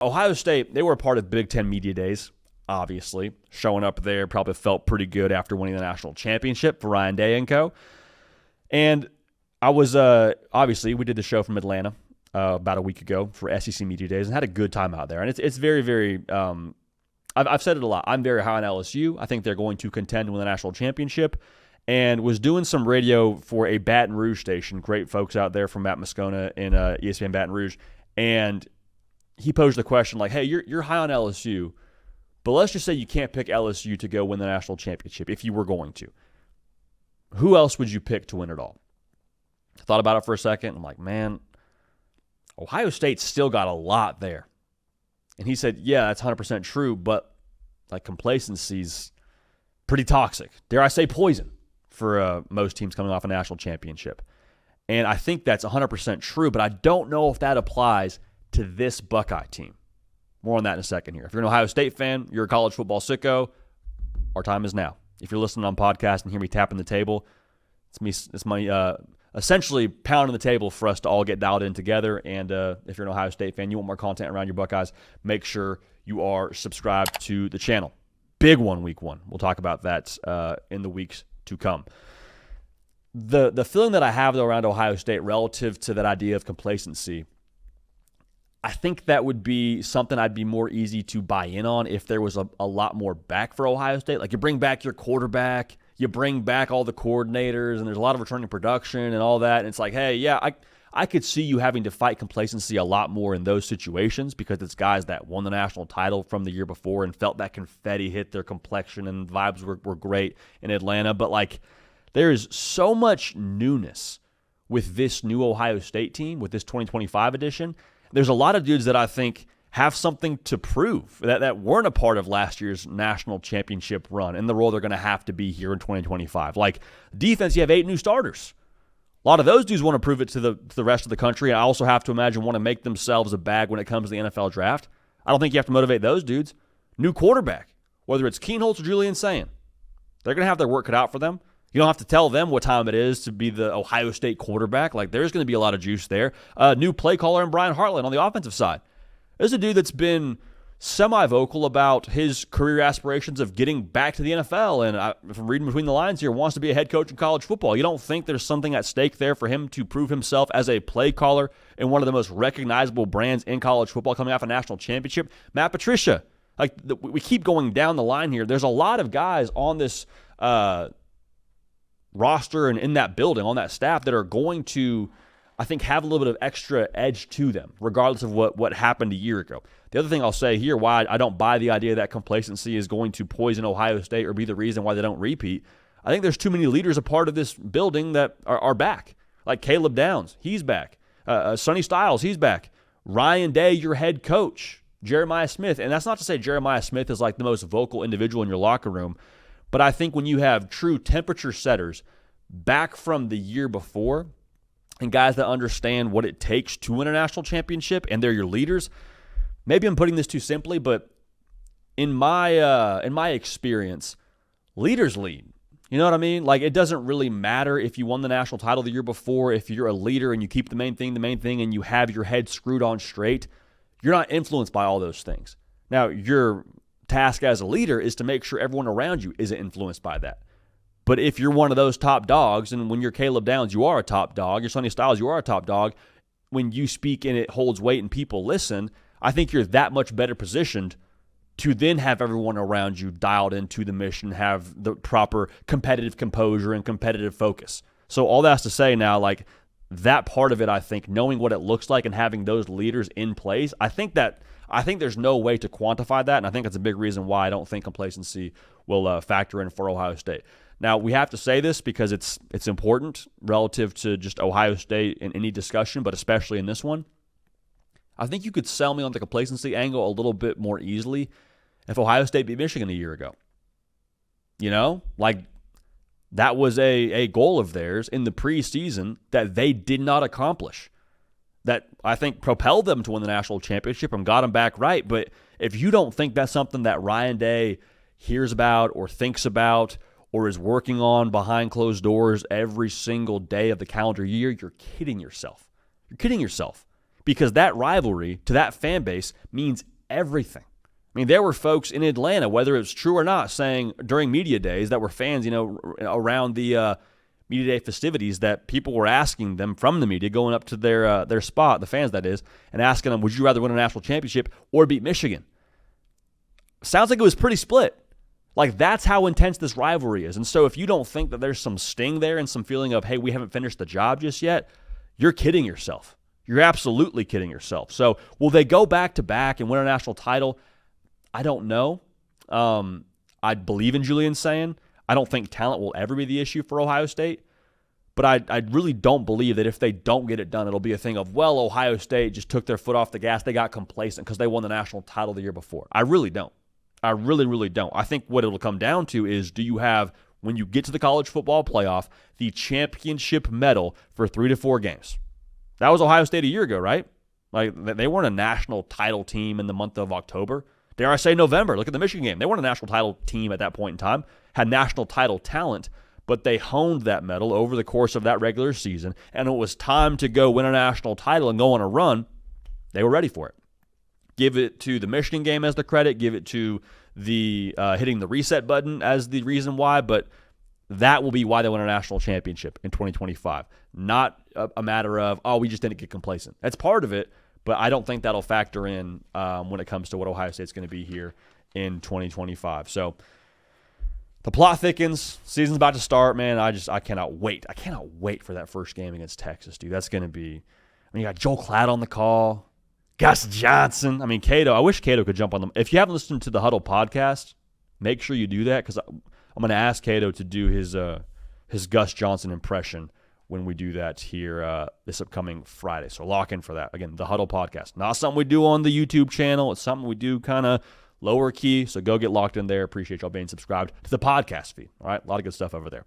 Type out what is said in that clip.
Ohio State, they were a part of Big Ten Media Days, obviously. Showing up there probably felt pretty good after winning the national championship for Ryan Day and co. And I was, obviously, we did the show from Atlanta about a week ago for SEC Media Days and had a good time out there. And it's very, very, I've said it a lot. I'm very high on LSU. I think they're going to contend to win the national championship. And was doing some radio for a Baton Rouge station. Great folks out there from Matt Moscona in ESPN Baton Rouge. And he posed the question like, hey, you're high on LSU, but let's just say you can't pick LSU to go win the national championship if you were going to. Who else would you pick to win it all? I thought about it for a second. I'm like, man, Ohio State's still got a lot there. And he said, yeah, that's 100% true, but like complacency's pretty toxic. Dare I say poison for most teams coming off a national championship. And I think that's 100% true, but I don't know if that applies to this Buckeye team. More on that in a second here. If you're an Ohio State fan, you're a college football sicko, our time is now. If you're listening on podcast and hear me tapping the table, it's my essentially pounding the table for us to all get dialed in together. And if you're an Ohio State fan, you want more content around your Buckeyes, make sure you are subscribed to the channel. Big one, week one. We'll talk about that in the weeks to come. The feeling that I have, though, around Ohio State relative to that idea of complacency, I think that would be something I'd be more easy to buy in on if there was a lot more back for Ohio State. Like you bring back your quarterback, you bring back all the coordinators, and there's a lot of returning production and all that. And it's like, hey, yeah, I could see you having to fight complacency a lot more in those situations because it's guys that won the national title from the year before and felt that confetti hit their complexion and vibes were great in Atlanta. But like there is so much newness with this new Ohio State team, with this 2025 edition. There's a lot of dudes that I think have something to prove that weren't a part of last year's national championship run and the role they're going to have to be here in 2025. Like defense, you have 8 new starters. A lot of those dudes want to prove it to the rest of the country. I also have to imagine want to make themselves a bag when it comes to the NFL draft. I don't think you have to motivate those dudes. New quarterback, whether it's Keenholz or Julian Sayin, they're going to have their work cut out for them. You don't have to tell them what time it is to be the Ohio State quarterback. Like, there's going to be a lot of juice there. New play caller in Brian Hartland on the offensive side. There's a dude that's been semi-vocal about his career aspirations of getting back to the NFL. And if I'm reading between the lines here, wants to be a head coach in college football. You don't think there's something at stake there for him to prove himself as a play caller in one of the most recognizable brands in college football coming off a national championship? Matt Patricia. Like, we keep going down the line here. There's a lot of guys on this roster and in that building, on that staff, that are going to, I think, have a little bit of extra edge to them, regardless of what happened a year ago. The other thing I'll say here, why I don't buy the idea that complacency is going to poison Ohio State or be the reason why they don't repeat, I think there's too many leaders a part of this building that are back. Like Caleb Downs, he's back. Sonny Styles, he's back. Ryan Day, your head coach. Jeremiah Smith. And that's not to say Jeremiah Smith is like the most vocal individual in your locker room, but I think when you have true temperature setters back from the year before and guys that understand what it takes to win a national championship and they're your leaders, maybe I'm putting this too simply, but in my experience, leaders lead. You know what I mean? Like, it doesn't really matter if you won the national title the year before, if you're a leader and you keep the main thing, and you have your head screwed on straight, you're not influenced by all those things. Now, your task as a leader is to make sure everyone around you isn't influenced by that. But if you're one of those top dogs, and when you're Caleb Downs, you are a top dog, you're Sonny Styles, you are a top dog, when you speak and it holds weight and people listen, I think you're that much better positioned to then have everyone around you dialed into the mission, have the proper competitive composure and competitive focus. So all that's to say now, like, that part of it, I think, knowing what it looks like and having those leaders in place, I think there's no way to quantify that, and I think that's a big reason why I don't think complacency will factor in for Ohio State. Now, we have to say this because it's important relative to just Ohio State in any discussion, but especially in this one. I think you could sell me on the complacency angle a little bit more easily if Ohio State beat Michigan a year ago. You know, like, that was a goal of theirs in the preseason that they did not accomplish. That, I think, propelled them to win the national championship and got them back right. But if you don't think that's something that Ryan Day hears about or thinks about or is working on behind closed doors every single day of the calendar year, you're kidding yourself. You're kidding yourself. because that rivalry to that fan base means everything. I mean, there were folks in Atlanta, whether it's true or not, saying during media days that were fans, around the media day festivities, that people were asking them from the media, going up to their spot, the fans that is, and asking them, would you rather win a national championship or beat Michigan? Sounds like it was pretty split. Like, that's how intense this rivalry is. And so if you don't think that there's some sting there and some feeling of, hey, we haven't finished the job just yet, you're kidding yourself. You're absolutely kidding yourself. So will they go back-to-back and win a national title? I don't know. I believe in Julian saying I don't think talent will ever be the issue for Ohio State, but I really don't believe that if they don't get it done, it'll be a thing of, well, Ohio State just took their foot off the gas. They got complacent because they won the national title the year before. I really don't. I really, really don't. I think what it'll come down to is, do you have, when you get to the college football playoff, the championship medal for 3 to 4 games? That was Ohio State a year ago, right? Like, they weren't a national title team in the month of October. Dare I say November? Look at the Michigan game. They weren't a national title team at that point in time, had national title talent, but they honed that medal over the course of that regular season, and it was time to go win a national title and go on a run. They were ready for it. Give it to the Michigan game as the credit. Give it to the hitting the reset button as the reason why, but that will be why they win a national championship in 2025. Not a matter of, we just didn't get complacent. That's part of it, but I don't think that'll factor in when it comes to what Ohio State's going to be here in 2025. So the plot thickens. Season's about to start, man. I cannot wait. I cannot wait for that first game against Texas, dude. That's going to be, you got Joel Klatt on the call, Gus Johnson. I mean, Cato. I wish Cato could jump on them. If you haven't listened to the Huddle podcast, make sure you do that, because I'm going to ask Cato to do his Gus Johnson impression when we do that here this upcoming Friday. So lock in for that. Again, the Huddle podcast. Not something we do on the YouTube channel. It's something we do kind of lower key. So go get locked in there. Appreciate y'all being subscribed to the podcast feed. All right, a lot of good stuff over there.